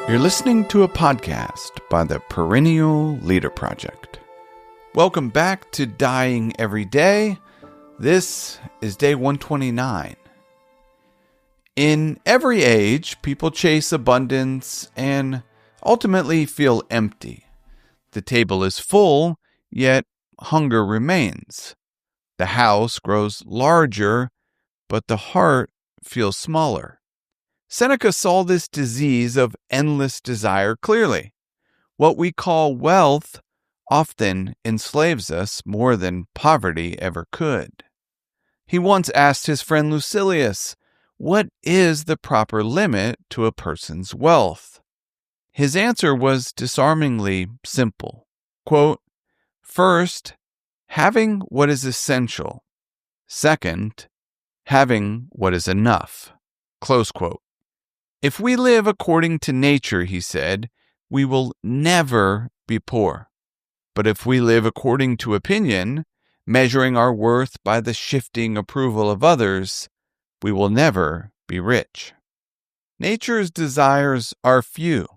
You're listening to a podcast by the Perennial Leader Project. Welcome back to Dying Every Day. This is day 129. In every age, people chase abundance and ultimately feel empty. The table is full, yet hunger remains. The house grows larger, but the heart feels smaller. Seneca saw this disease of endless desire clearly. What we call wealth often enslaves us more than poverty ever could. He once asked his friend Lucilius, "What is the proper limit to a person's wealth?" His answer was disarmingly simple. Quote, "First, having what is essential. Second, having what is enough." Close quote. If we live according to nature, he said, we will never be poor. But if we live according to opinion, measuring our worth by the shifting approval of others, we will never be rich. Nature's desires are few.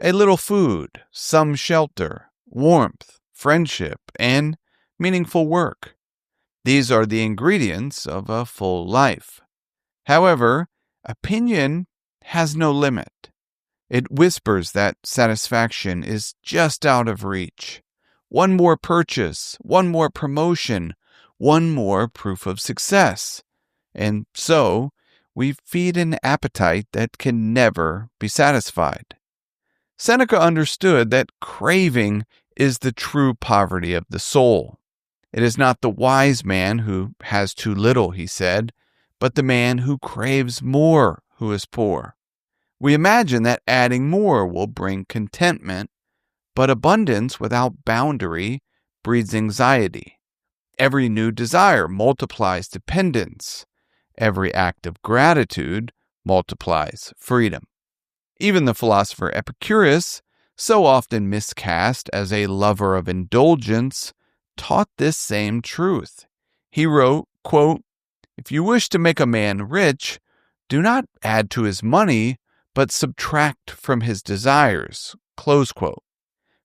A little food, some shelter, warmth, friendship, and meaningful work. These are the ingredients of a full life. However, opinion has no limit. It whispers that satisfaction is just out of reach. One more purchase, one more promotion, one more proof of success. And so, we feed an appetite that can never be satisfied. Seneca understood that craving is the true poverty of the soul. It is not the wise man who has too little, he said, but the man who craves more who is poor. We imagine that adding more will bring contentment, but abundance without boundary breeds anxiety. Every new desire multiplies dependence. Every act of gratitude multiplies freedom. Even the philosopher Epicurus, so often miscast as a lover of indulgence, taught this same truth. He wrote, quote, "If you wish to make a man rich, do not add to his money, but subtract from his desires." Close quote.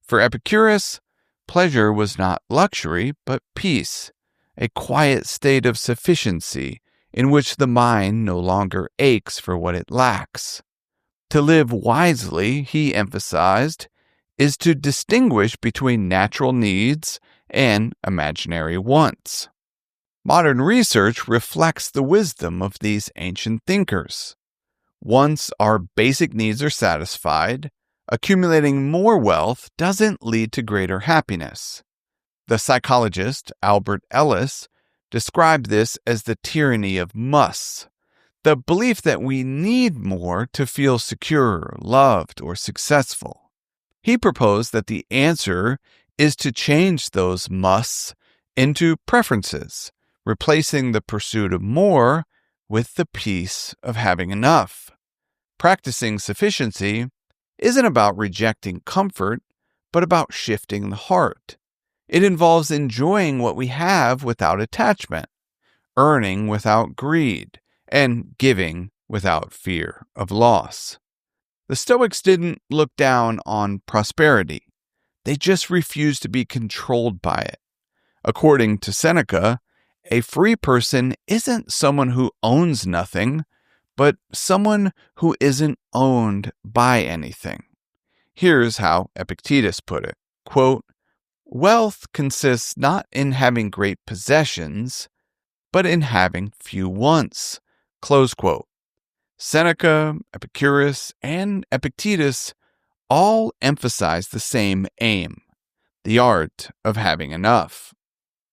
For Epicurus, pleasure was not luxury, but peace, a quiet state of sufficiency in which the mind no longer aches for what it lacks. To live wisely, he emphasized, is to distinguish between natural needs and imaginary wants. Modern research reflects the wisdom of these ancient thinkers. Once our basic needs are satisfied, accumulating more wealth doesn't lead to greater happiness. The psychologist Albert Ellis described this as the tyranny of musts, the belief that we need more to feel secure, loved, or successful. He proposed that the answer is to change those musts into preferences, replacing the pursuit of more with the peace of having enough. Practicing sufficiency isn't about rejecting comfort, but about shifting the heart. It involves enjoying what we have without attachment, earning without greed, and giving without fear of loss. The Stoics didn't look down on prosperity. They just refused to be controlled by it. According to Seneca, a free person isn't someone who owns nothing, but someone who isn't owned by anything. Here's how Epictetus put it, quote, "Wealth consists not in having great possessions, but in having few wants." Close quote. Seneca, Epicurus, and Epictetus all emphasize the same aim, the art of having enough.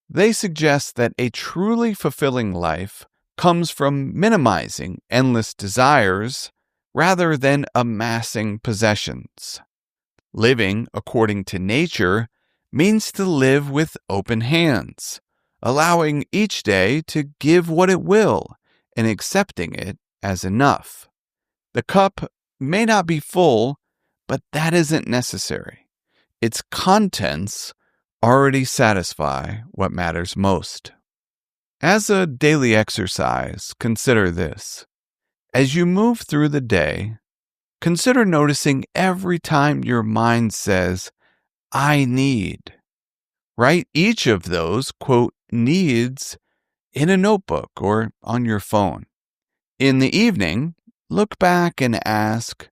They suggest that a truly fulfilling life comes from minimizing endless desires rather than amassing possessions. Living according to nature means to live with open hands, allowing each day to give what it will and accepting it as enough. The cup may not be full, but that isn't necessary. Its contents already satisfy what matters most. As a daily exercise, consider this. As you move through the day, Consider noticing every time your mind says, I need. Write each of those, quote, needs in a notebook or on your phone. In the evening, look back and ask,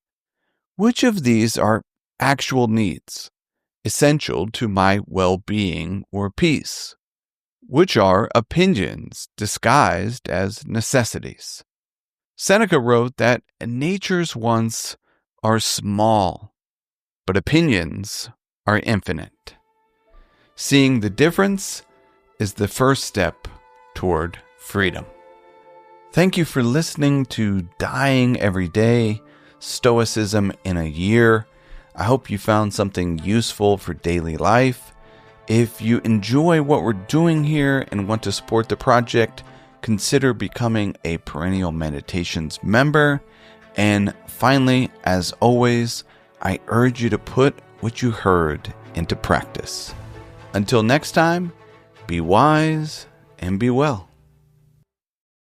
which of these are actual needs, essential to my well-being or peace? Which are opinions disguised as necessities? Seneca wrote that nature's wants are small, but opinions are infinite. Seeing the difference is the first step toward freedom. Thank you for listening to Dying Every Day, Stoicism in a Year. I hope you found something useful for daily life. If you enjoy what we're doing here and want to support the project, consider becoming a Perennial Meditations member. And finally, as always, I urge you to put what you heard into practice. Until next time, be wise and be well.